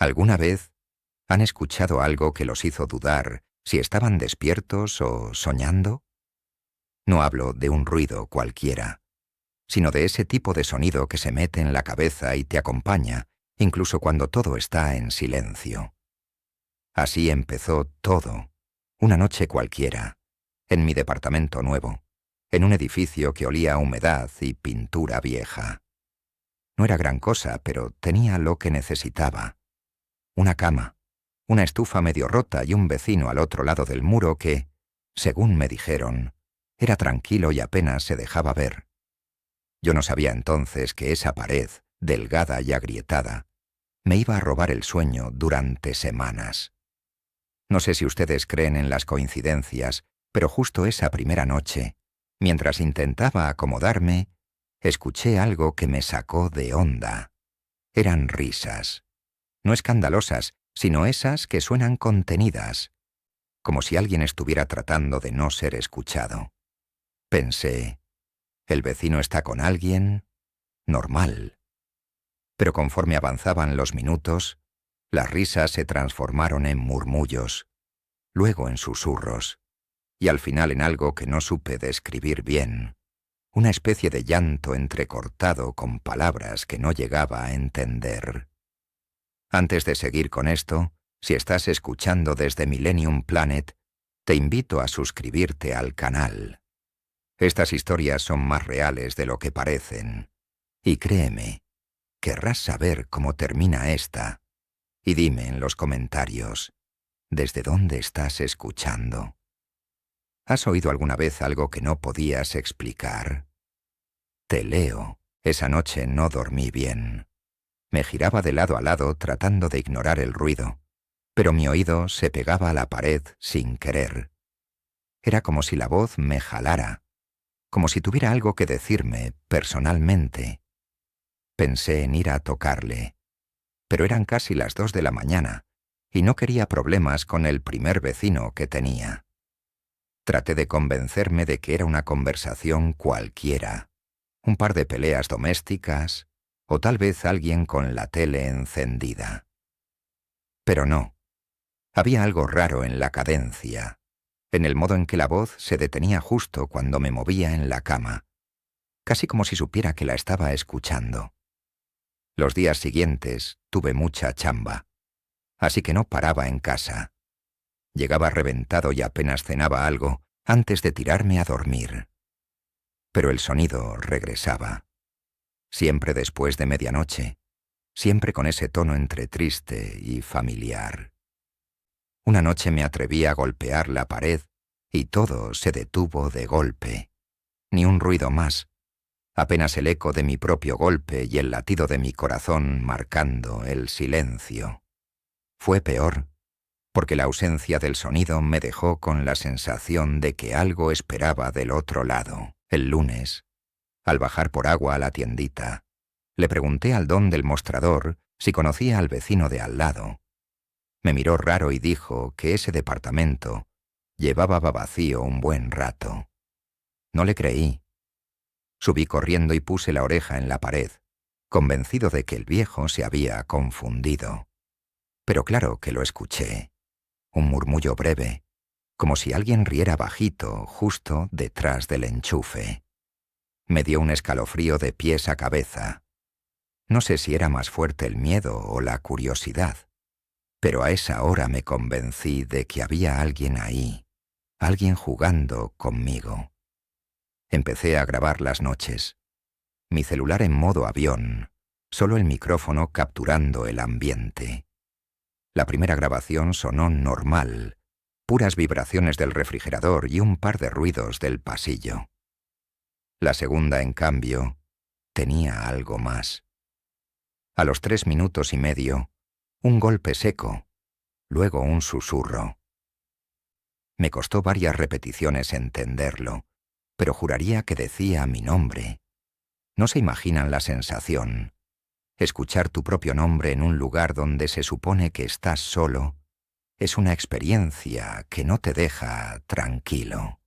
¿Alguna vez han escuchado algo que los hizo dudar si estaban despiertos o soñando? No hablo de un ruido cualquiera, sino de ese tipo de sonido que se mete en la cabeza y te acompaña, incluso cuando todo está en silencio. Así empezó todo, una noche cualquiera, en mi departamento nuevo, en un edificio que olía a humedad y pintura vieja. No era gran cosa, pero tenía lo que necesitaba. Una cama, una estufa medio rota y un vecino al otro lado del muro que, según me dijeron, era tranquilo y apenas se dejaba ver. Yo no sabía entonces que esa pared, delgada y agrietada, me iba a robar el sueño durante semanas. No sé si ustedes creen en las coincidencias, pero justo esa primera noche, mientras intentaba acomodarme, escuché algo que me sacó de onda. Eran risas. No escandalosas, sino esas que suenan contenidas, como si alguien estuviera tratando de no ser escuchado. Pensé, ¿el vecino está con alguien? Normal. Pero conforme avanzaban los minutos, las risas se transformaron en murmullos, luego en susurros, y al final en algo que no supe describir bien, una especie de llanto entrecortado con palabras que no llegaba a entender. Antes de seguir con esto, si estás escuchando desde Millennium Planet, te invito a suscribirte al canal. Estas historias son más reales de lo que parecen. Y créeme, querrás saber cómo termina esta. Y dime en los comentarios, ¿desde dónde estás escuchando? ¿Has oído alguna vez algo que no podías explicar? Te leo. Esa noche no dormí bien. Me giraba de lado a lado tratando de ignorar el ruido, pero mi oído se pegaba a la pared sin querer. Era como si la voz me jalara, como si tuviera algo que decirme personalmente. Pensé en ir a tocarle, pero eran casi las 2 de la mañana y no quería problemas con el primer vecino que tenía. Traté de convencerme de que era una conversación cualquiera, un par de peleas domésticas, o tal vez alguien con la tele encendida. Pero no. Había algo raro en la cadencia, en el modo en que la voz se detenía justo cuando me movía en la cama, casi como si supiera que la estaba escuchando. Los días siguientes tuve mucha chamba, así que no paraba en casa. Llegaba reventado y apenas cenaba algo antes de tirarme a dormir. Pero el sonido regresaba. Siempre después de medianoche, siempre con ese tono entre triste y familiar. Una noche me atreví a golpear la pared y todo se detuvo de golpe. Ni un ruido más, apenas el eco de mi propio golpe y el latido de mi corazón marcando el silencio. Fue peor, porque la ausencia del sonido me dejó con la sensación de que algo esperaba del otro lado. El lunes, al bajar por agua a la tiendita, le pregunté al don del mostrador si conocía al vecino de al lado. Me miró raro y dijo que ese departamento llevaba vacío un buen rato. No le creí. Subí corriendo y puse la oreja en la pared, convencido de que el viejo se había confundido. Pero claro que lo escuché. Un murmullo breve, como si alguien riera bajito justo detrás del enchufe. Me dio un escalofrío de pies a cabeza. No sé si era más fuerte el miedo o la curiosidad, pero a esa hora me convencí de que había alguien ahí, alguien jugando conmigo. Empecé a grabar las noches. Mi celular en modo avión, solo el micrófono capturando el ambiente. La primera grabación sonó normal, puras vibraciones del refrigerador y un par de ruidos del pasillo. La segunda, en cambio, tenía algo más. A los 3 minutos y medio, un golpe seco, luego un susurro. Me costó varias repeticiones entenderlo, pero juraría que decía mi nombre. No se imaginan la sensación. Escuchar tu propio nombre en un lugar donde se supone que estás solo es una experiencia que no te deja tranquilo.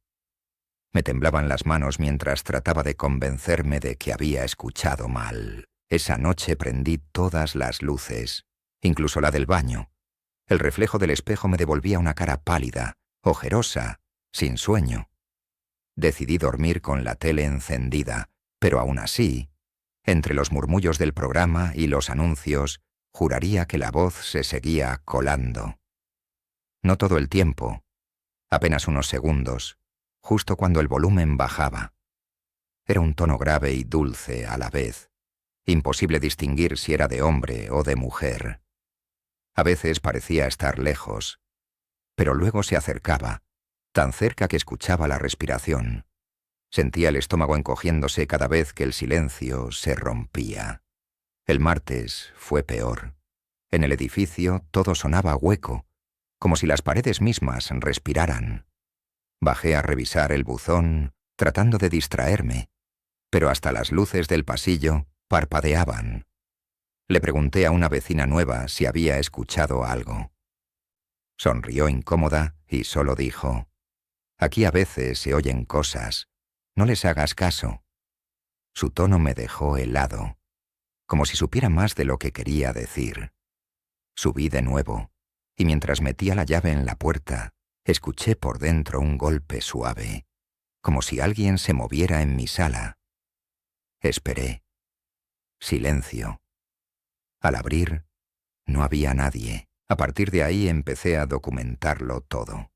Me temblaban las manos mientras trataba de convencerme de que había escuchado mal. Esa noche prendí todas las luces incluso la del baño. El reflejo del espejo me devolvía una cara pálida, ojerosa, sin sueño. Decidí dormir con la tele encendida, pero aún así, entre los murmullos del programa y los anuncios, juraría que la voz se seguía colando. No todo el tiempo, apenas unos segundos, justo cuando el volumen bajaba. Era un tono grave y dulce a la vez. Imposible distinguir si era de hombre o de mujer. A veces parecía estar lejos, pero luego se acercaba, tan cerca que escuchaba la respiración. Sentía el estómago encogiéndose cada vez que el silencio se rompía. El martes fue peor. En el edificio todo sonaba hueco, como si las paredes mismas respiraran. Bajé a revisar el buzón, tratando de distraerme, pero hasta las luces del pasillo parpadeaban. Le pregunté a una vecina nueva si había escuchado algo. Sonrió incómoda y solo dijo: «Aquí a veces se oyen cosas. No les hagas caso». Su tono me dejó helado, como si supiera más de lo que quería decir. Subí de nuevo, y mientras metía la llave en la puerta, escuché por dentro un golpe suave, como si alguien se moviera en mi sala. Esperé. Silencio. Al abrir, no había nadie. A partir de ahí empecé a documentarlo todo.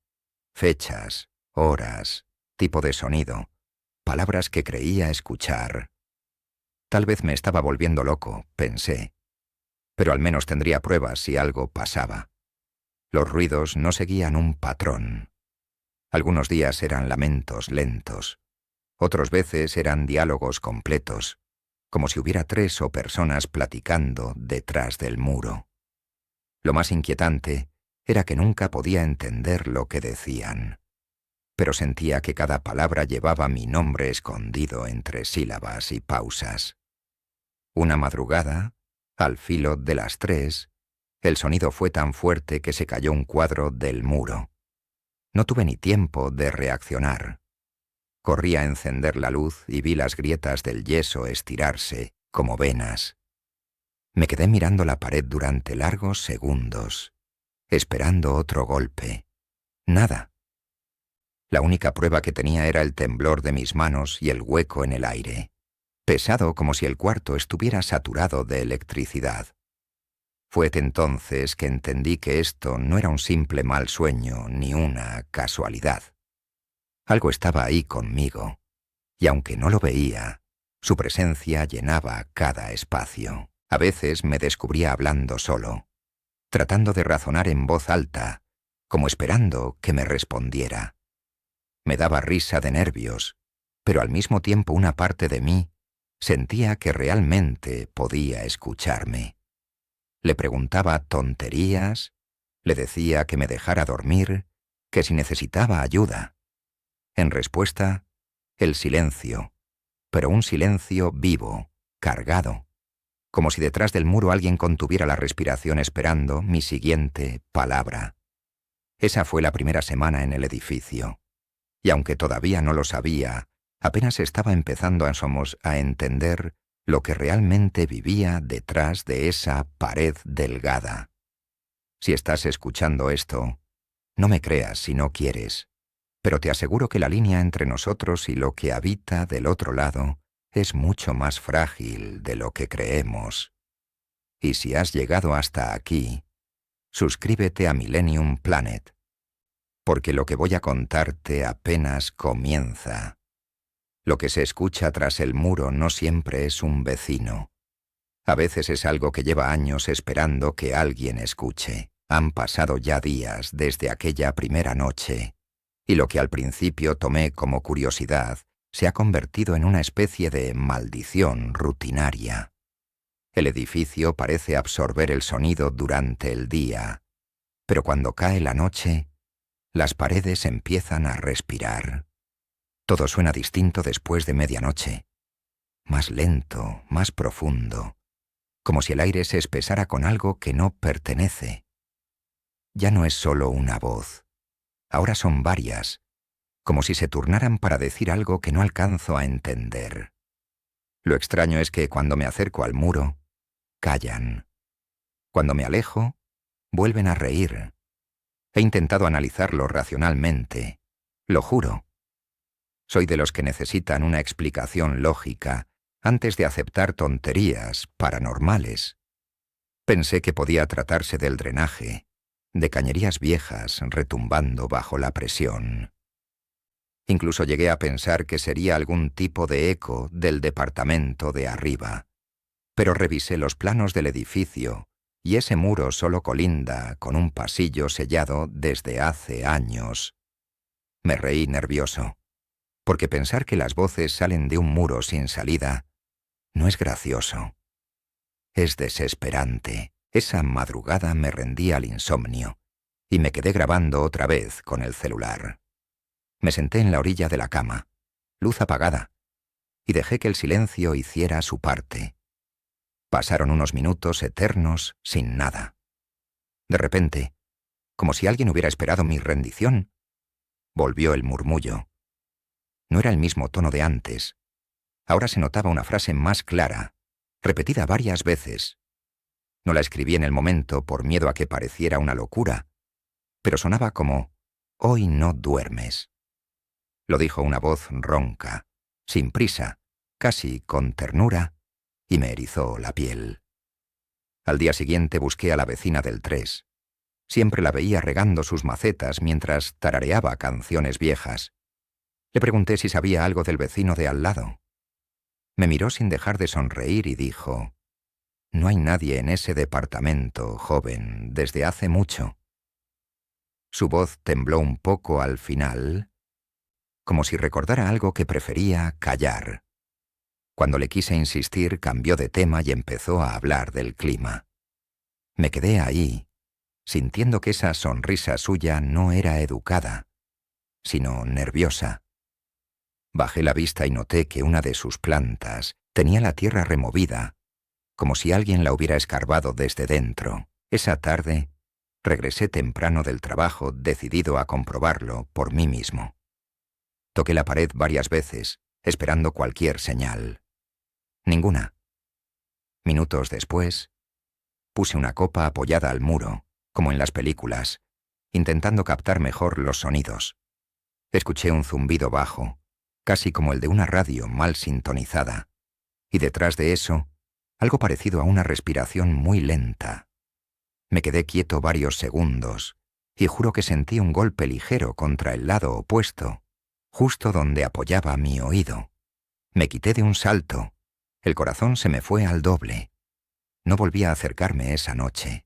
Fechas, horas, tipo de sonido, palabras que creía escuchar. Tal vez me estaba volviendo loco, pensé, pero al menos tendría pruebas si algo pasaba. Los ruidos no seguían un patrón. Algunos días eran lamentos lentos, otras veces eran diálogos completos, como si hubiera 3 o personas platicando detrás del muro. Lo más inquietante era que nunca podía entender lo que decían, pero sentía que cada palabra llevaba mi nombre escondido entre sílabas y pausas. Una madrugada, al filo de las 3, el sonido fue tan fuerte que se cayó un cuadro del muro. No tuve ni tiempo de reaccionar. Corrí a encender la luz y vi las grietas del yeso estirarse como venas. Me quedé mirando la pared durante largos segundos, esperando otro golpe. Nada. La única prueba que tenía era el temblor de mis manos y el hueco en el aire, pesado como si el cuarto estuviera saturado de electricidad. Fue entonces que entendí que esto no era un simple mal sueño ni una casualidad. Algo estaba ahí conmigo, y aunque no lo veía, su presencia llenaba cada espacio. A veces me descubría hablando solo, tratando de razonar en voz alta, como esperando que me respondiera. Me daba risa de nervios, pero al mismo tiempo una parte de mí sentía que realmente podía escucharme. Le preguntaba tonterías, le decía que me dejara dormir, que si necesitaba ayuda. En respuesta, el silencio, pero un silencio vivo, cargado, como si detrás del muro alguien contuviera la respiración esperando mi siguiente palabra. Esa fue la primera semana en el edificio, y aunque todavía no lo sabía, apenas estaba empezando a entender lo que realmente vivía detrás de esa pared delgada. Si estás escuchando esto, no me creas si no quieres, pero te aseguro que la línea entre nosotros y lo que habita del otro lado es mucho más frágil de lo que creemos. Y si has llegado hasta aquí, suscríbete a Millennium Planet, porque lo que voy a contarte apenas comienza. Lo que se escucha tras el muro no siempre es un vecino. A veces es algo que lleva años esperando que alguien escuche. Han pasado ya días desde aquella primera noche, y lo que al principio tomé como curiosidad se ha convertido en una especie de maldición rutinaria. El edificio parece absorber el sonido durante el día, pero cuando cae la noche, las paredes empiezan a respirar. Todo suena distinto después de medianoche, más lento, más profundo, como si el aire se espesara con algo que no pertenece. Ya no es solo una voz, ahora son varias, como si se turnaran para decir algo que no alcanzo a entender. Lo extraño es que cuando me acerco al muro, callan. Cuando me alejo, vuelven a reír. He intentado analizarlo racionalmente. Lo juro. Soy de los que necesitan una explicación lógica antes de aceptar tonterías paranormales. Pensé que podía tratarse del drenaje, de cañerías viejas retumbando bajo la presión. Incluso llegué a pensar que sería algún tipo de eco del departamento de arriba. Pero revisé los planos del edificio y ese muro solo colinda con un pasillo sellado desde hace años. Me reí nervioso, porque pensar que las voces salen de un muro sin salida no es gracioso. Es desesperante. Esa madrugada me rendí al insomnio y me quedé grabando otra vez con el celular. Me senté en la orilla de la cama, luz apagada, y dejé que el silencio hiciera su parte. Pasaron unos minutos eternos sin nada. De repente, como si alguien hubiera esperado mi rendición, volvió el murmullo. No era el mismo tono de antes. Ahora se notaba una frase más clara, repetida varias veces. No la escribí en el momento por miedo a que pareciera una locura, pero sonaba como «Hoy no duermes». Lo dijo una voz ronca, sin prisa, casi con ternura, y me erizó la piel. Al día siguiente busqué a la vecina del 3. Siempre la veía regando sus macetas mientras tarareaba canciones viejas. Le pregunté si sabía algo del vecino de al lado. Me miró sin dejar de sonreír y dijo: «No hay nadie en ese departamento, joven, desde hace mucho». Su voz tembló un poco al final, como si recordara algo que prefería callar. Cuando le quise insistir, cambió de tema y empezó a hablar del clima. Me quedé ahí, sintiendo que esa sonrisa suya no era educada, sino nerviosa. Bajé la vista y noté que una de sus plantas tenía la tierra removida, como si alguien la hubiera escarbado desde dentro. Esa tarde, regresé temprano del trabajo, decidido a comprobarlo por mí mismo. Toqué la pared varias veces, esperando cualquier señal. Ninguna. Minutos después, puse una copa apoyada al muro, como en las películas, intentando captar mejor los sonidos. Escuché un zumbido bajo, casi como el de una radio mal sintonizada, y detrás de eso, algo parecido a una respiración muy lenta. Me quedé quieto varios segundos, y juro que sentí un golpe ligero contra el lado opuesto, justo donde apoyaba mi oído. Me quité de un salto. El corazón se me fue al doble. No volví a acercarme esa noche.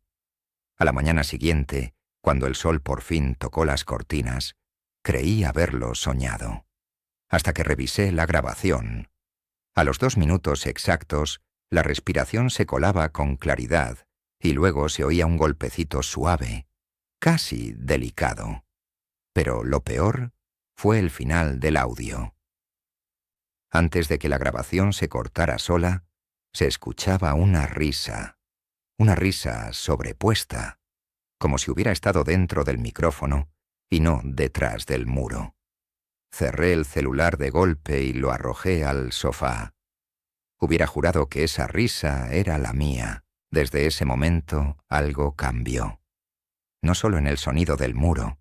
A la mañana siguiente, cuando el sol por fin tocó las cortinas, creí haberlo soñado. Hasta que revisé la grabación. A los 2 minutos exactos, la respiración se colaba con claridad y luego se oía un golpecito suave, casi delicado. Pero lo peor fue el final del audio. Antes de que la grabación se cortara sola, se escuchaba una risa sobrepuesta, como si hubiera estado dentro del micrófono y no detrás del muro. Cerré el celular de golpe y lo arrojé al sofá. Hubiera jurado que esa risa era la mía. Desde ese momento algo cambió. No solo en el sonido del muro,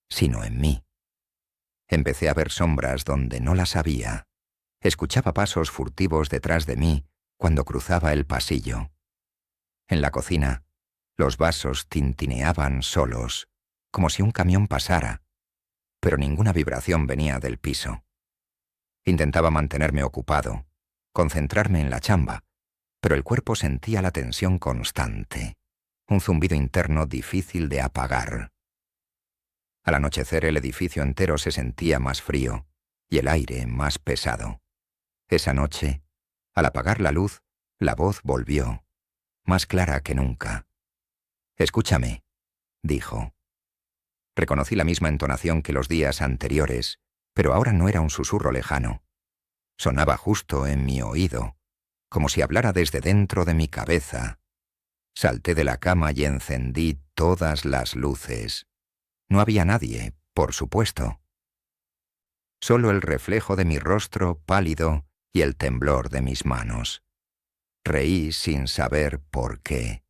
sino en mí. Empecé a ver sombras donde no las había. Escuchaba pasos furtivos detrás de mí cuando cruzaba el pasillo. En la cocina, los vasos tintineaban solos, como si un camión pasara, pero ninguna vibración venía del piso. Intentaba mantenerme ocupado, concentrarme en la chamba, pero el cuerpo sentía la tensión constante, un zumbido interno difícil de apagar. Al anochecer el edificio entero se sentía más frío y el aire más pesado. Esa noche, al apagar la luz, la voz volvió, más clara que nunca. «Escúchame», dijo. Reconocí la misma entonación que los días anteriores, pero ahora no era un susurro lejano. Sonaba justo en mi oído, como si hablara desde dentro de mi cabeza. Salté de la cama y encendí todas las luces. No había nadie, por supuesto. Solo el reflejo de mi rostro pálido y el temblor de mis manos. Reí sin saber por qué.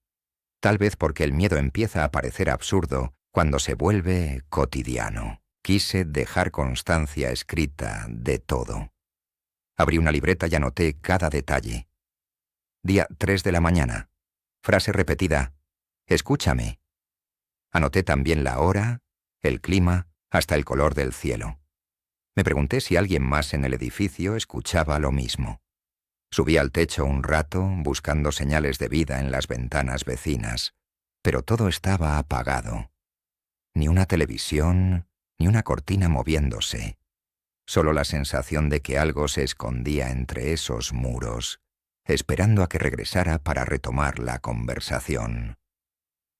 Tal vez porque el miedo empieza a parecer absurdo cuando se vuelve cotidiano. Quise dejar constancia escrita de todo. Abrí una libreta y anoté cada detalle. Día 3 de la mañana. Frase repetida. Escúchame. Anoté también la hora, el clima, hasta el color del cielo. Me pregunté si alguien más en el edificio escuchaba lo mismo. Subí al techo un rato buscando señales de vida en las ventanas vecinas, pero todo estaba apagado. Ni una televisión, ni una cortina moviéndose. Solo la sensación de que algo se escondía entre esos muros, esperando a que regresara para retomar la conversación.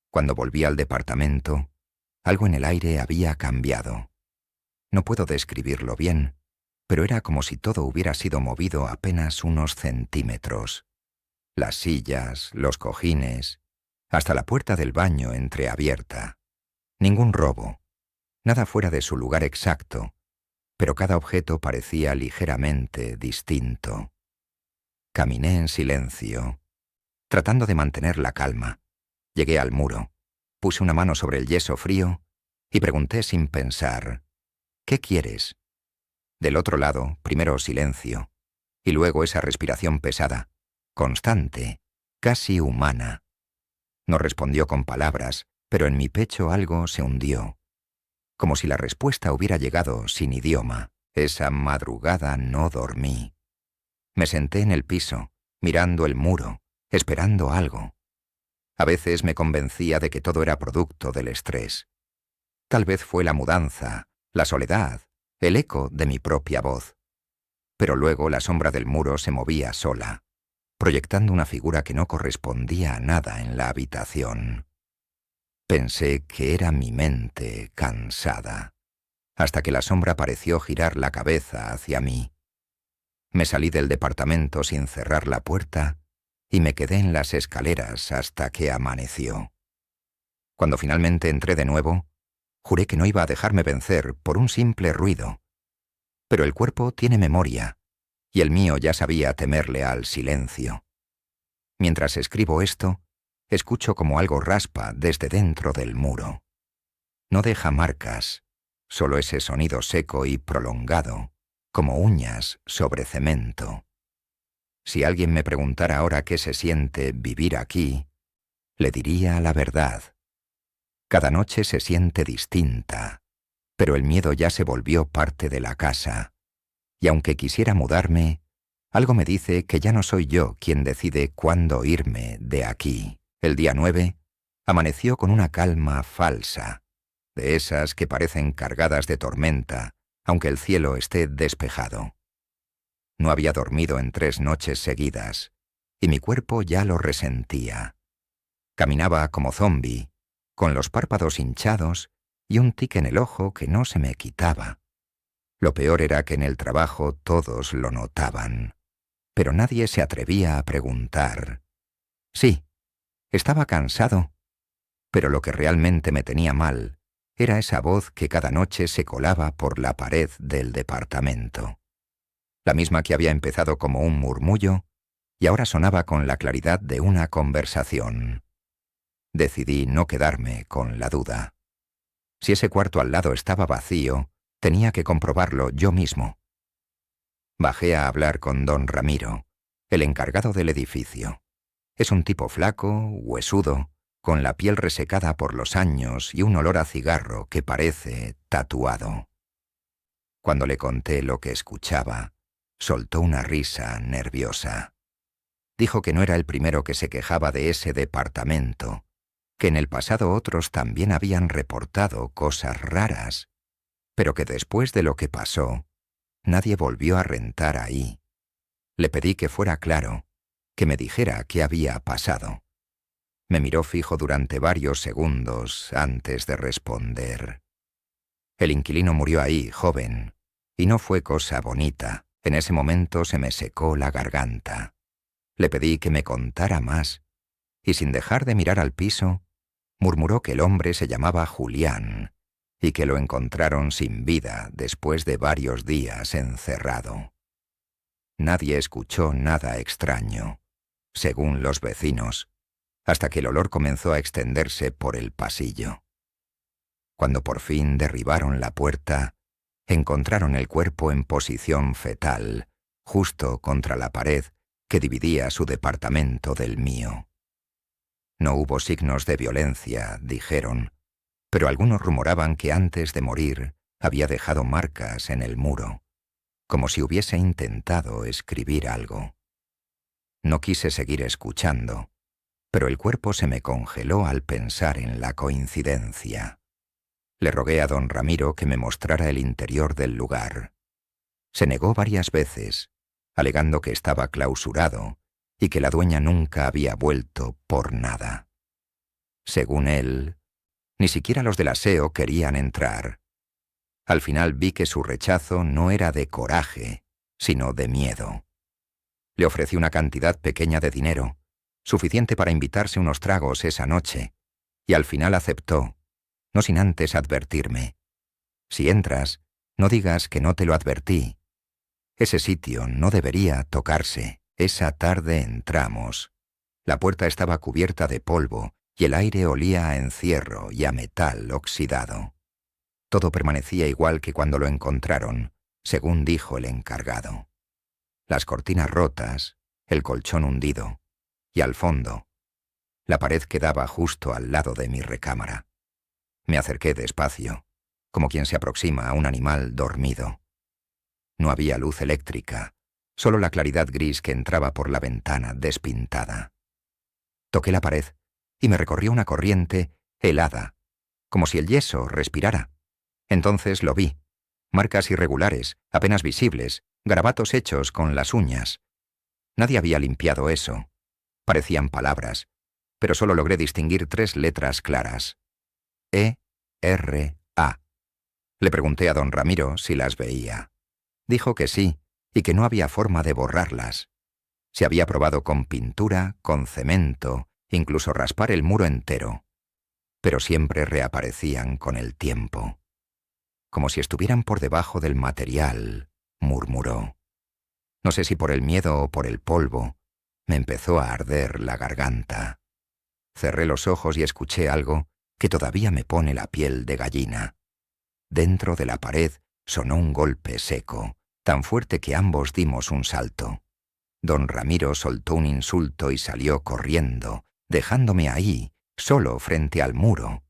Cuando volví al departamento, algo en el aire había cambiado. No puedo describirlo bien, pero era como si todo hubiera sido movido apenas unos centímetros. Las sillas, los cojines, hasta la puerta del baño entreabierta. Ningún robo, nada fuera de su lugar exacto, pero cada objeto parecía ligeramente distinto. Caminé en silencio, tratando de mantener la calma. Llegué al muro, puse una mano sobre el yeso frío y pregunté sin pensar, ¿qué quieres? Del otro lado, primero silencio, y luego esa respiración pesada, constante, casi humana. No respondió con palabras, pero en mi pecho algo se hundió. Como si la respuesta hubiera llegado sin idioma. Esa madrugada no dormí. Me senté en el piso, mirando el muro, esperando algo. A veces me convencía de que todo era producto del estrés. Tal vez fue la mudanza, la soledad, el eco de mi propia voz. Pero luego la sombra del muro se movía sola, proyectando una figura que no correspondía a nada en la habitación. Pensé que era mi mente cansada, hasta que la sombra pareció girar la cabeza hacia mí. Me salí del departamento sin cerrar la puerta y me quedé en las escaleras hasta que amaneció. Cuando finalmente entré de nuevo, juré que no iba a dejarme vencer por un simple ruido. Pero el cuerpo tiene memoria, y el mío ya sabía temerle al silencio. Mientras escribo esto, escucho como algo raspa desde dentro del muro. No deja marcas, solo ese sonido seco y prolongado, como uñas sobre cemento. Si alguien me preguntara ahora qué se siente vivir aquí, le diría la verdad. Cada noche se siente distinta, pero el miedo ya se volvió parte de la casa, y aunque quisiera mudarme, algo me dice que ya no soy yo quien decide cuándo irme de aquí. El día 9 amaneció con una calma falsa, de esas que parecen cargadas de tormenta, aunque el cielo esté despejado. No había dormido en 3 noches seguidas, y mi cuerpo ya lo resentía. Caminaba como zombi, con los párpados hinchados y un tic en el ojo que no se me quitaba. Lo peor era que en el trabajo todos lo notaban, pero nadie se atrevía a preguntar. Sí, estaba cansado, pero lo que realmente me tenía mal era esa voz que cada noche se colaba por la pared del departamento. La misma que había empezado como un murmullo y ahora sonaba con la claridad de una conversación. Decidí no quedarme con la duda. Si ese cuarto al lado estaba vacío, tenía que comprobarlo yo mismo. Bajé a hablar con don Ramiro, el encargado del edificio. Es un tipo flaco, huesudo, con la piel resecada por los años y un olor a cigarro que parece tatuado. Cuando le conté lo que escuchaba, soltó una risa nerviosa. Dijo que no era el primero que se quejaba de ese departamento, que en el pasado otros también habían reportado cosas raras, pero que después de lo que pasó, nadie volvió a rentar ahí. Le pedí que fuera claro, que me dijera qué había pasado. Me miró fijo durante varios segundos antes de responder. El inquilino murió ahí, joven, y no fue cosa bonita. En ese momento se me secó la garganta. Le pedí que me contara más, y sin dejar de mirar al piso, murmuró que el hombre se llamaba Julián, y que lo encontraron sin vida después de varios días encerrado. Nadie escuchó nada extraño, según los vecinos. hasta que el olor comenzó a extenderse por el pasillo. Cuando por fin derribaron la puerta, encontraron el cuerpo en posición fetal, justo contra la pared que dividía su departamento del mío. No hubo signos de violencia, dijeron, pero algunos rumoraban que antes de morir había dejado marcas en el muro, como si hubiese intentado escribir algo. No quise seguir escuchando, pero el cuerpo se me congeló al pensar en la coincidencia. Le rogué a don Ramiro que me mostrara el interior del lugar. Se negó varias veces, alegando que estaba clausurado y que la dueña nunca había vuelto por nada. Según él, ni siquiera los del aseo querían entrar. Al final vi que su rechazo no era de coraje, sino de miedo. Le ofrecí una cantidad pequeña de dinero, suficiente para invitarse unos tragos esa noche, y al final aceptó, no sin antes advertirme. Si entras, no digas que no te lo advertí. Ese sitio no debería tocarse. Esa tarde entramos. La puerta estaba cubierta de polvo y el aire olía a encierro y a metal oxidado. Todo permanecía igual que cuando lo encontraron, según dijo el encargado. Las cortinas rotas, el colchón hundido, y al fondo, la pared quedaba justo al lado de mi recámara. Me acerqué despacio, como quien se aproxima a un animal dormido. No había luz eléctrica, solo la claridad gris que entraba por la ventana despintada. Toqué la pared y me recorrió una corriente helada, como si el yeso respirara. Entonces lo vi, marcas irregulares, apenas visibles, garabatos hechos con las uñas. Nadie había limpiado eso. Parecían palabras, pero solo logré distinguir 3 letras claras. E-R-A. Le pregunté a don Ramiro si las veía. Dijo que sí, y que no había forma de borrarlas. Se había probado con pintura, con cemento, incluso raspar el muro entero. Pero siempre reaparecían con el tiempo. Como si estuvieran por debajo del material, murmuró. No sé si por el miedo o por el polvo, me empezó a arder la garganta. Cerré los ojos y escuché algo que todavía me pone la piel de gallina. Dentro de la pared sonó un golpe seco, tan fuerte que ambos dimos un salto. Don Ramiro soltó un insulto y salió corriendo, dejándome ahí, solo frente al muro.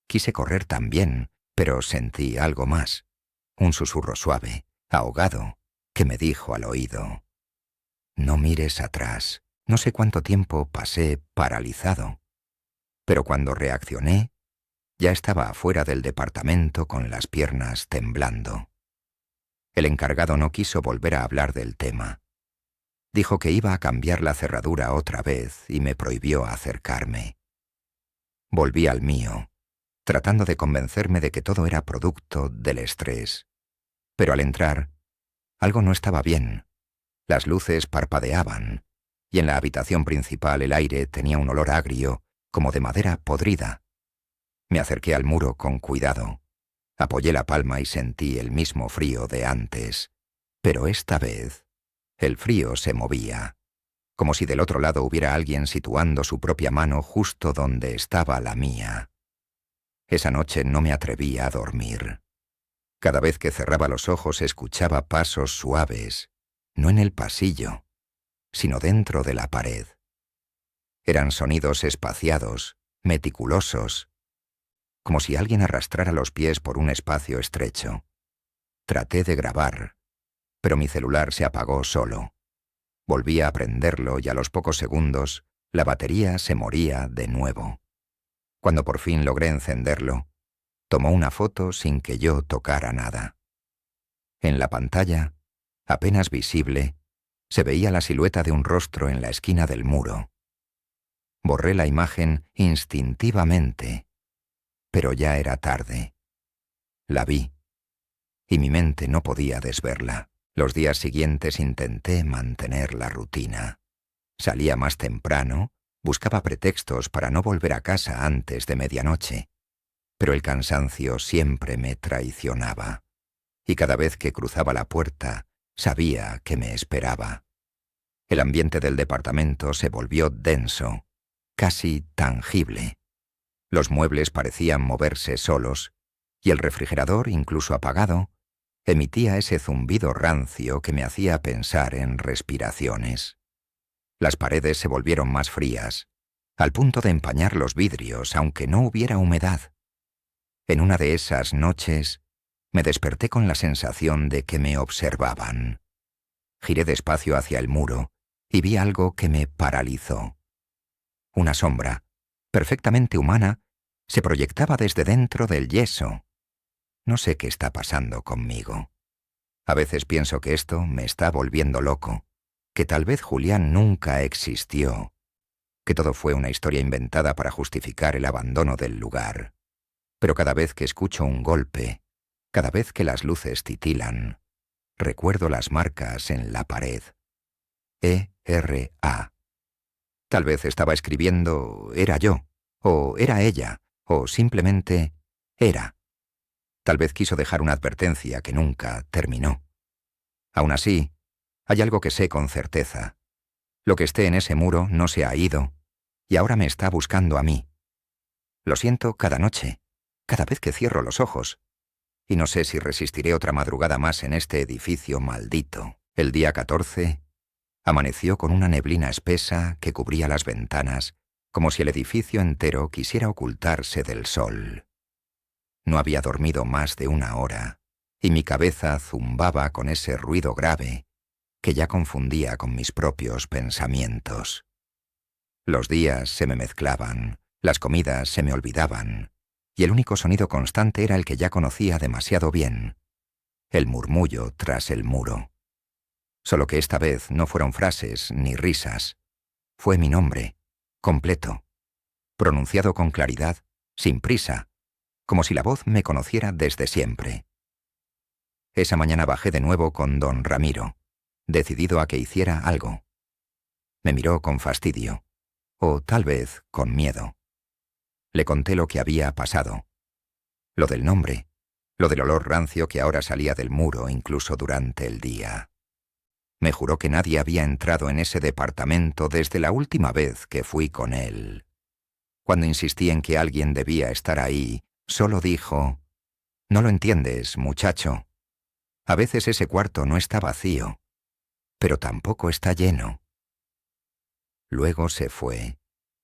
Quise correr también, pero sentí algo más. Un susurro suave, ahogado, que me dijo al oído: «No mires atrás». No sé cuánto tiempo pasé paralizado, pero cuando reaccioné, ya estaba afuera del departamento con las piernas temblando. El encargado no quiso volver a hablar del tema. Dijo que iba a cambiar la cerradura otra vez y me prohibió acercarme. Volví al mío, tratando de convencerme de que todo era producto del estrés. Pero al entrar, algo no estaba bien. Las luces parpadeaban, y en la habitación principal el aire tenía un olor agrio, como de madera podrida. Me acerqué al muro con cuidado. Apoyé la palma y sentí el mismo frío de antes. Pero esta vez, el frío se movía, como si del otro lado hubiera alguien situando su propia mano justo donde estaba la mía. Esa noche no me atreví a dormir. Cada vez que cerraba los ojos escuchaba pasos suaves, no en el pasillo, sino dentro de la pared. Eran sonidos espaciados, meticulosos, como si alguien arrastrara los pies por un espacio estrecho. Traté de grabar, pero mi celular se apagó solo. Volví a prenderlo y a los pocos segundos la batería se moría de nuevo. Cuando por fin logré encenderlo, tomó una foto sin que yo tocara nada. En la pantalla, apenas visible, se veía la silueta de un rostro en la esquina del muro. Borré la imagen instintivamente, pero ya era tarde. La vi, y mi mente no podía desverla. Los días siguientes intenté mantener la rutina. Salía más temprano, buscaba pretextos para no volver a casa antes de medianoche, pero el cansancio siempre me traicionaba, y cada vez que cruzaba la puerta sabía que me esperaba. El ambiente del departamento se volvió denso, casi tangible. Los muebles parecían moverse solos, y el refrigerador, incluso apagado, emitía ese zumbido rancio que me hacía pensar en respiraciones. Las paredes se volvieron más frías, al punto de empañar los vidrios, aunque no hubiera humedad. En una de esas noches, me desperté con la sensación de que me observaban. Giré despacio hacia el muro y vi algo que me paralizó. Una sombra, perfectamente humana, se proyectaba desde dentro del yeso. No sé qué está pasando conmigo. A veces pienso que esto me está volviendo loco, que tal vez Julián nunca existió, que todo fue una historia inventada para justificar el abandono del lugar. Pero cada vez que escucho un golpe, cada vez que las luces titilan, recuerdo las marcas en la pared. E-R-A. Tal vez estaba escribiendo «era yo», o «era ella», o simplemente «era». Tal vez quiso dejar una advertencia que nunca terminó. Aún así, hay algo que sé con certeza. Lo que esté en ese muro no se ha ido, y ahora me está buscando a mí. Lo siento cada noche, cada vez que cierro los ojos, y no sé si resistiré otra madrugada más en este edificio maldito. El día 14 amaneció con una neblina espesa que cubría las ventanas, como si el edificio entero quisiera ocultarse del sol. No había dormido más de una hora, y mi cabeza zumbaba con ese ruido grave que ya confundía con mis propios pensamientos. Los días se me mezclaban, las comidas se me olvidaban, y el único sonido constante era el que ya conocía demasiado bien, el murmullo tras el muro. Solo que esta vez no fueron frases ni risas. Fue mi nombre, completo, pronunciado con claridad, sin prisa, como si la voz me conociera desde siempre. Esa mañana bajé de nuevo con don Ramiro, decidido a que hiciera algo. Me miró con fastidio, o tal vez con miedo. Le conté lo que había pasado. Lo del nombre, lo del olor rancio que ahora salía del muro incluso durante el día. Me juró que nadie había entrado en ese departamento desde la última vez que fui con él. Cuando insistí en que alguien debía estar ahí, solo dijo: «No lo entiendes, muchacho. A veces ese cuarto no está vacío, pero tampoco está lleno». Luego se fue,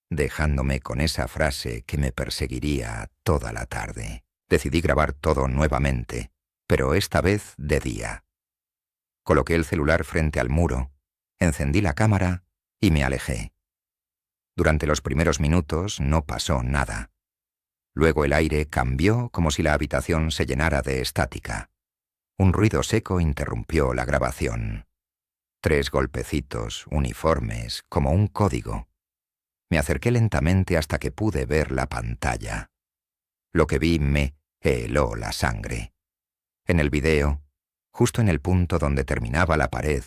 dejándome con esa frase que me perseguiría toda la tarde. Decidí grabar todo nuevamente, pero esta vez de día. Coloqué el celular frente al muro, encendí la cámara y me alejé. Durante los primeros minutos no pasó nada. Luego el aire cambió como si la habitación se llenara de estática. Un ruido seco interrumpió la grabación. 3 golpecitos, uniformes, como un código. Me acerqué lentamente hasta que pude ver la pantalla. Lo que vi me heló la sangre. En el video, justo en el punto donde terminaba la pared,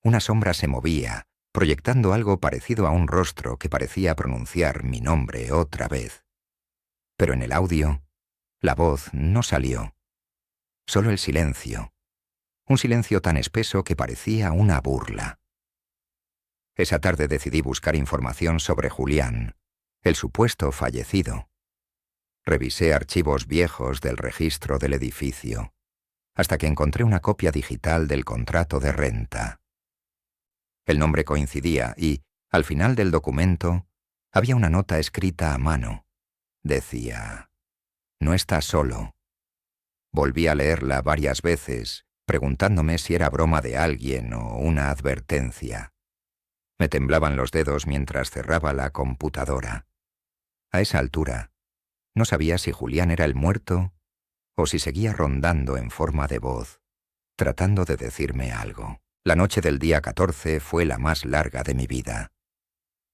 una sombra se movía, proyectando algo parecido a un rostro que parecía pronunciar mi nombre otra vez. Pero en el audio, la voz no salió. Solo el silencio. Un silencio tan espeso que parecía una burla. Esa tarde decidí buscar información sobre Julián, el supuesto fallecido. Revisé archivos viejos del registro del edificio, hasta que encontré una copia digital del contrato de renta. El nombre coincidía y, al final del documento, había una nota escrita a mano. Decía: «No estás solo». Volví a leerla varias veces, preguntándome si era broma de alguien o una advertencia. Me temblaban los dedos mientras cerraba la computadora. A esa altura, no sabía si Julián era el muerto o si seguía rondando en forma de voz, tratando de decirme algo. La noche del día 14 fue la más larga de mi vida.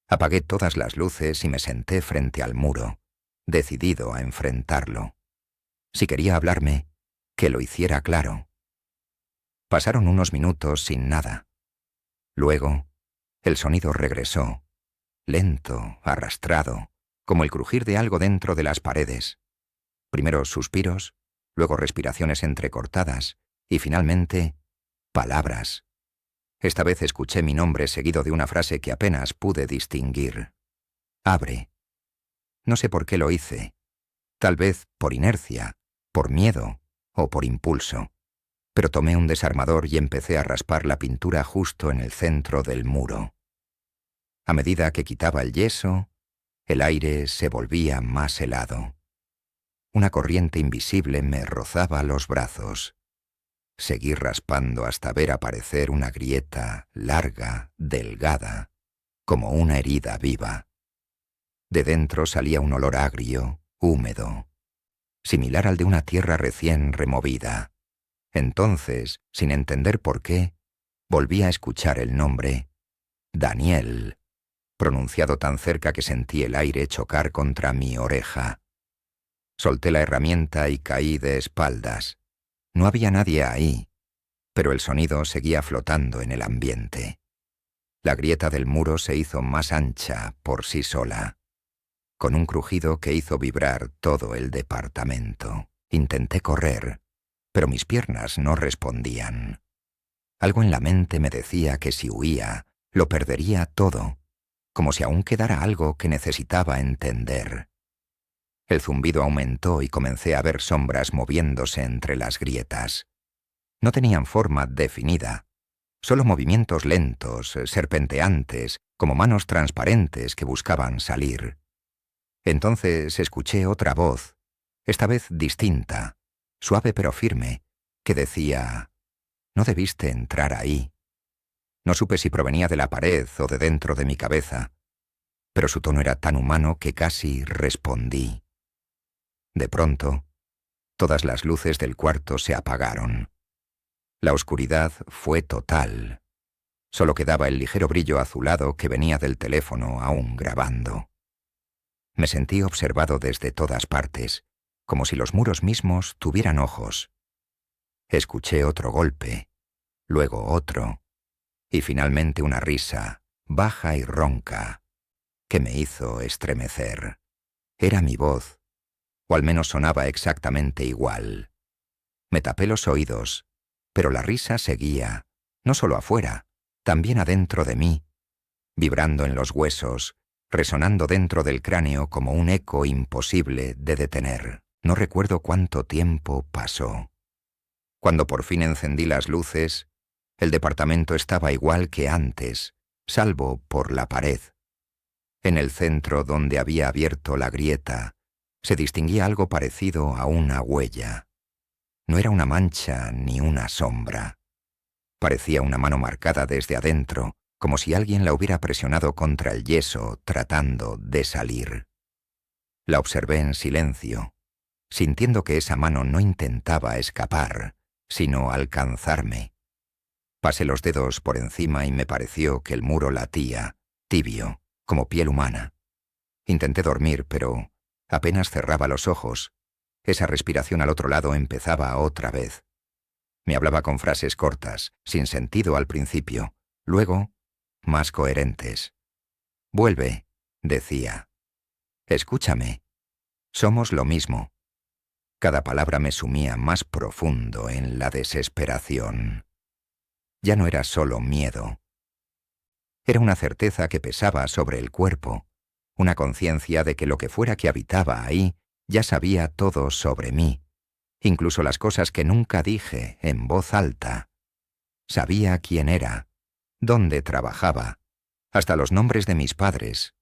Apagué todas las luces y me senté frente al muro, decidido a enfrentarlo. Si quería hablarme, que lo hiciera claro. Pasaron unos minutos sin nada. Luego, el sonido regresó, lento, arrastrado, como el crujir de algo dentro de las paredes. Primero suspiros, luego respiraciones entrecortadas y finalmente, palabras. Esta vez escuché mi nombre seguido de una frase que apenas pude distinguir. Abre. No sé por qué lo hice. Tal vez por inercia, por miedo o por impulso. Pero tomé un desarmador y empecé a raspar la pintura justo en el centro del muro. A medida que quitaba el yeso, el aire se volvía más helado. Una corriente invisible me rozaba los brazos. Seguí raspando hasta ver aparecer una grieta larga, delgada, como una herida viva. De dentro salía un olor agrio, húmedo, similar al de una tierra recién removida. Entonces, sin entender por qué, volví a escuchar el nombre, Daniel, pronunciado tan cerca que sentí el aire chocar contra mi oreja. Solté la herramienta y caí de espaldas. No había nadie ahí, pero el sonido seguía flotando en el ambiente. La grieta del muro se hizo más ancha por sí sola, con un crujido que hizo vibrar todo el departamento. Intenté correr, pero mis piernas no respondían. Algo en la mente me decía que si huía, lo perdería todo, como si aún quedara algo que necesitaba entender. El zumbido aumentó y comencé a ver sombras moviéndose entre las grietas. No tenían forma definida, solo movimientos lentos, serpenteantes, como manos transparentes que buscaban salir. Entonces escuché otra voz, esta vez distinta, suave pero firme, que decía: «No debiste entrar ahí». No supe si provenía de la pared o de dentro de mi cabeza, pero su tono era tan humano que casi respondí. De pronto, todas las luces del cuarto se apagaron. La oscuridad fue total. Solo quedaba el ligero brillo azulado que venía del teléfono aún grabando. Me sentí observado desde todas partes, como si los muros mismos tuvieran ojos. Escuché otro golpe, luego otro, y finalmente una risa, baja y ronca, que me hizo estremecer. Era mi voz, o al menos sonaba exactamente igual. Me tapé los oídos, pero la risa seguía, no solo afuera, también adentro de mí, vibrando en los huesos, resonando dentro del cráneo como un eco imposible de detener. No recuerdo cuánto tiempo pasó. Cuando por fin encendí las luces, el departamento estaba igual que antes, salvo por la pared. En el centro donde había abierto la grieta, se distinguía algo parecido a una huella. No era una mancha ni una sombra. Parecía una mano marcada desde adentro, como si alguien la hubiera presionado contra el yeso tratando de salir. La observé en silencio, sintiendo que esa mano no intentaba escapar, sino alcanzarme. Pasé los dedos por encima y me pareció que el muro latía, tibio, como piel humana. Intenté dormir, pero apenas cerraba los ojos, esa respiración al otro lado empezaba otra vez. Me hablaba con frases cortas, sin sentido al principio, luego más coherentes. «Vuelve», decía. «Escúchame. Somos lo mismo». Cada palabra me sumía más profundo en la desesperación. Ya no era solo miedo. Era una certeza que pesaba sobre el cuerpo, una conciencia de que lo que fuera que habitaba ahí ya sabía todo sobre mí, incluso las cosas que nunca dije en voz alta. Sabía quién era, dónde trabajaba, hasta los nombres de mis padres.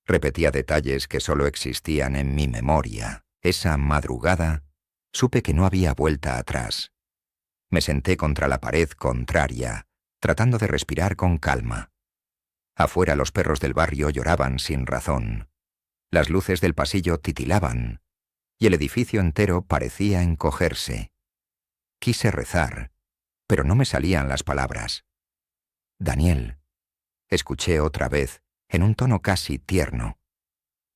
Repetía detalles que solo existían en mi memoria. Esa madrugada supe que no había vuelta atrás. Me senté contra la pared contraria, tratando de respirar con calma. Afuera los perros del barrio lloraban sin razón. Las luces del pasillo titilaban, y el edificio entero parecía encogerse. Quise rezar, pero no me salían las palabras. «Daniel», escuché otra vez, en un tono casi tierno.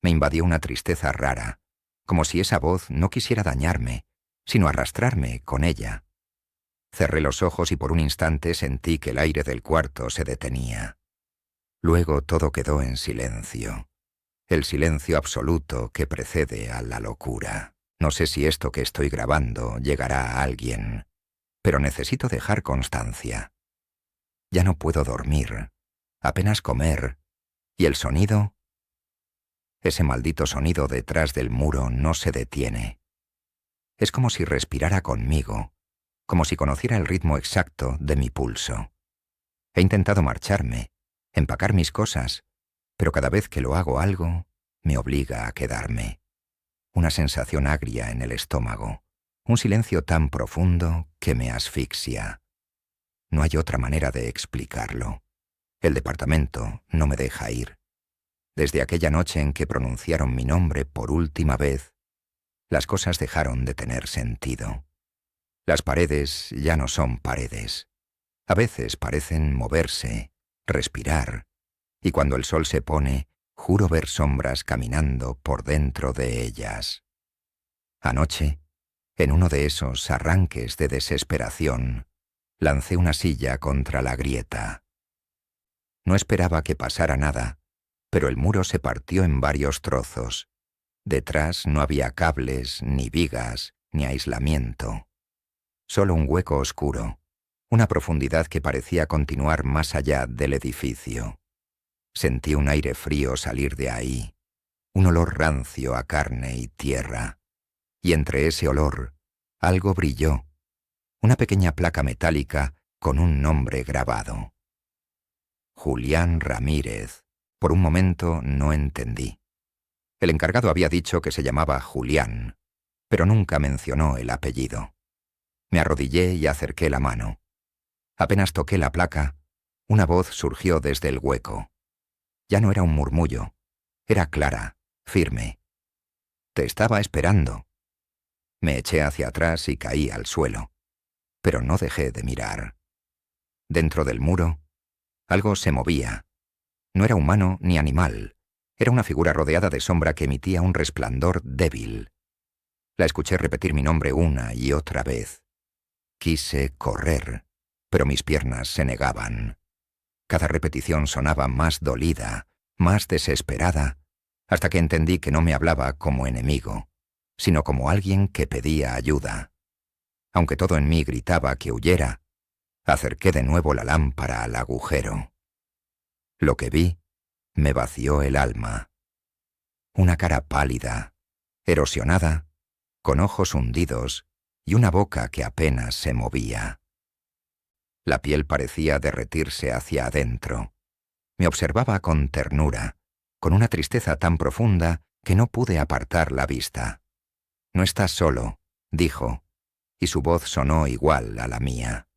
Me invadió una tristeza rara, como si esa voz no quisiera dañarme, sino arrastrarme con ella. Cerré los ojos y por un instante sentí que el aire del cuarto se detenía. Luego todo quedó en silencio. El silencio absoluto que precede a la locura. No sé si esto que estoy grabando llegará a alguien, pero necesito dejar constancia. Ya no puedo dormir, apenas comer, y el sonido Ese maldito sonido detrás del muro no se detiene. Es como si respirara conmigo, como si conociera el ritmo exacto de mi pulso. He intentado marcharme, empacar mis cosas, pero cada vez que lo hago algo, me obliga a quedarme. Una sensación agria en el estómago, un silencio tan profundo que me asfixia. No hay otra manera de explicarlo. El departamento no me deja ir. Desde aquella noche en que pronunciaron mi nombre por última vez, las cosas dejaron de tener sentido. Las paredes ya no son paredes. A veces parecen moverse, respirar, y cuando el sol se pone, juro ver sombras caminando por dentro de ellas. Anoche, en uno de esos arranques de desesperación, lancé una silla contra la grieta. No esperaba que pasara nada, pero el muro se partió en varios trozos. Detrás no había cables, ni vigas, ni aislamiento. Solo un hueco oscuro, una profundidad que parecía continuar más allá del edificio. Sentí un aire frío salir de ahí, un olor rancio a carne y tierra. Y entre ese olor, algo brilló, una pequeña placa metálica con un nombre grabado. Julián Ramírez. Por un momento no entendí. El encargado había dicho que se llamaba Julián, pero nunca mencionó el apellido. Me arrodillé y acerqué la mano. Apenas toqué la placa, una voz surgió desde el hueco. Ya no era un murmullo, era clara, firme. «Te estaba esperando». Me eché hacia atrás y caí al suelo, pero no dejé de mirar. Dentro del muro, algo se movía. No era humano ni animal, era una figura rodeada de sombra que emitía un resplandor débil. La escuché repetir mi nombre una y otra vez. Quise correr, pero mis piernas se negaban. Cada repetición sonaba más dolida, más desesperada, hasta que entendí que no me hablaba como enemigo, sino como alguien que pedía ayuda. Aunque todo en mí gritaba que huyera, acerqué de nuevo la lámpara al agujero. Lo que vi me vació el alma. Una cara pálida, erosionada, con ojos hundidos y una boca que apenas se movía. La piel parecía derretirse hacia adentro. Me observaba con ternura, con una tristeza tan profunda que no pude apartar la vista. «No estás solo», dijo, y su voz sonó igual a la mía,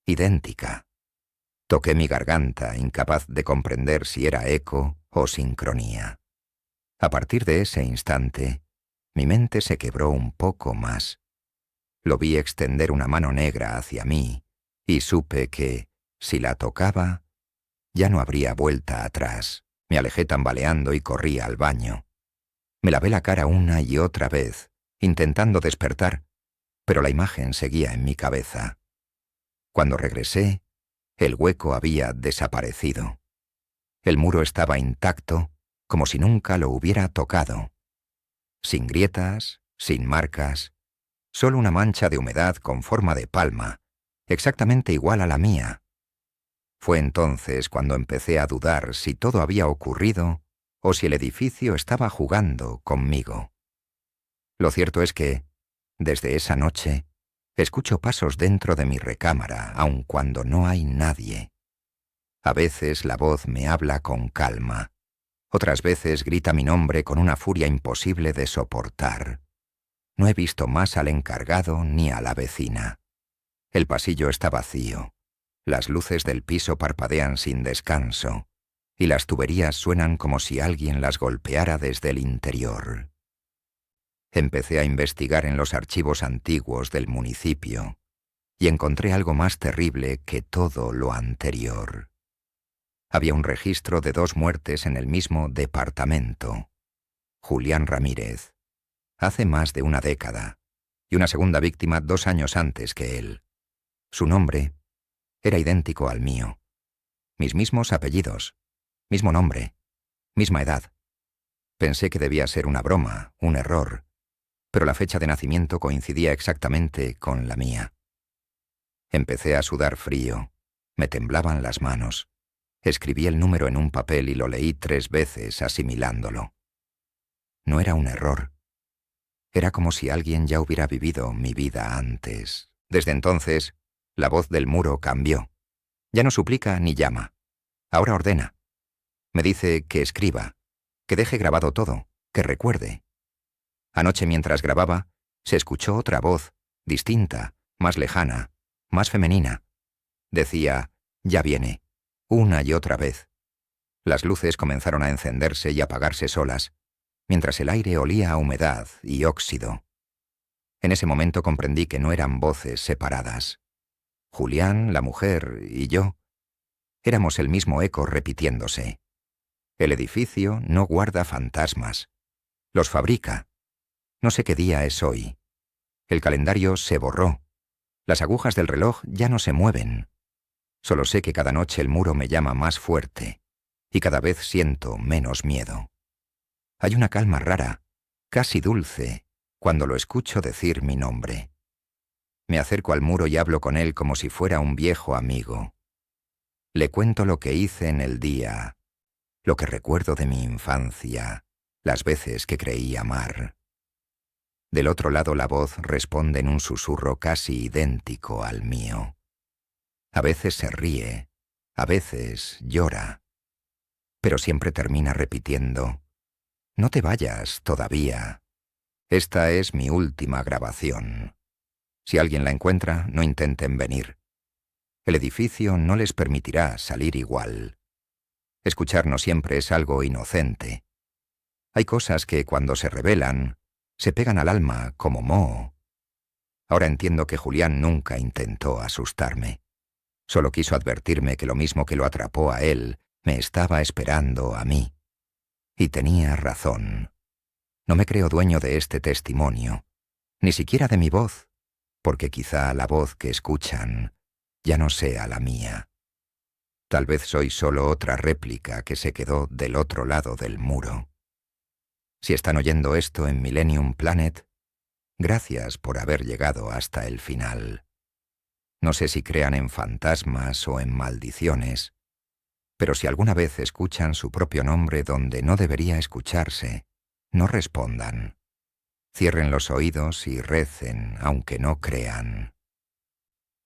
idéntica. Toqué mi garganta, incapaz de comprender si era eco o sincronía. A partir de ese instante, mi mente se quebró un poco más. Lo vi extender una mano negra hacia mí y supe que, si la tocaba, ya no habría vuelta atrás. Me alejé tambaleando y corrí al baño. Me lavé la cara una y otra vez, intentando despertar, pero la imagen seguía en mi cabeza. Cuando regresé, el hueco había desaparecido. El muro estaba intacto, como si nunca lo hubiera tocado. Sin grietas, sin marcas, solo una mancha de humedad con forma de palma, exactamente igual a la mía. Fue entonces cuando empecé a dudar si todo había ocurrido o si el edificio estaba jugando conmigo. Lo cierto es que, desde esa noche, escucho pasos dentro de mi recámara, aun cuando no hay nadie. A veces la voz me habla con calma, otras veces grita mi nombre con una furia imposible de soportar. No he visto más al encargado ni a la vecina. El pasillo está vacío, las luces del piso parpadean sin descanso, y las tuberías suenan como si alguien las golpeara desde el interior. Empecé a investigar en los archivos antiguos del municipio y encontré algo más terrible que todo lo anterior. Había un registro de 2 muertes en el mismo departamento. Julián Ramírez, hace más de una década, y una segunda víctima 2 años antes que él. Su nombre era idéntico al mío. Mis mismos apellidos, mismo nombre, misma edad. Pensé que debía ser una broma, un error, pero la fecha de nacimiento coincidía exactamente con la mía. Empecé a sudar frío, me temblaban las manos. Escribí el número en un papel y lo leí 3 veces asimilándolo. no era un error. Era como si alguien ya hubiera vivido mi vida antes. Desde entonces, la voz del muro cambió. Ya no suplica ni llama. Ahora ordena. Me dice que escriba, que deje grabado todo, que recuerde. Anoche mientras grababa, se escuchó otra voz, distinta, más lejana, más femenina. Decía, ya viene, una y otra vez. Las luces comenzaron a encenderse y apagarse solas, mientras el aire olía a humedad y óxido. En ese momento comprendí que no eran voces separadas. Julián, la mujer y yo éramos el mismo eco repitiéndose. El edificio no guarda fantasmas, los fabrica. No sé qué día es hoy. El calendario se borró. Las agujas del reloj ya no se mueven. Solo sé que cada noche el muro me llama más fuerte y cada vez siento menos miedo. Hay una calma rara, casi dulce, cuando lo escucho decir mi nombre. Me acerco al muro y hablo con él como si fuera un viejo amigo. Le cuento lo que hice en el día, lo que recuerdo de mi infancia, las veces que creí amar. Del otro lado la voz responde en un susurro casi idéntico al mío. A veces se ríe, a veces llora, pero siempre termina repitiendo, «No te vayas todavía. Esta es mi última grabación. Si alguien la encuentra, no intenten venir. El edificio no les permitirá salir igual. Escuchar no siempre es algo inocente. Hay cosas que cuando se revelan, se pegan al alma como moho. Ahora entiendo que Julián nunca intentó asustarme. Solo quiso advertirme que lo mismo que lo atrapó a él, me estaba esperando a mí. Y tenía razón. No me creo dueño de este testimonio, ni siquiera de mi voz, porque quizá la voz que escuchan ya no sea la mía. Tal vez soy solo otra réplica que se quedó del otro lado del muro. Si están oyendo esto en Millennium Planet, gracias por haber llegado hasta el final. No sé si crean en fantasmas o en maldiciones, pero si alguna vez escuchan su propio nombre donde no debería escucharse, no respondan. Cierren los oídos y recen, aunque no crean.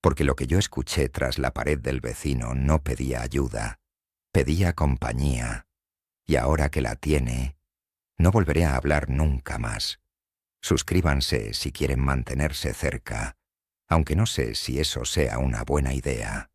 Porque lo que yo escuché tras la pared del vecino no pedía ayuda, pedía compañía, y ahora que la tiene, no volveré a hablar nunca más. Suscríbanse si quieren mantenerse cerca, aunque no sé si eso sea una buena idea.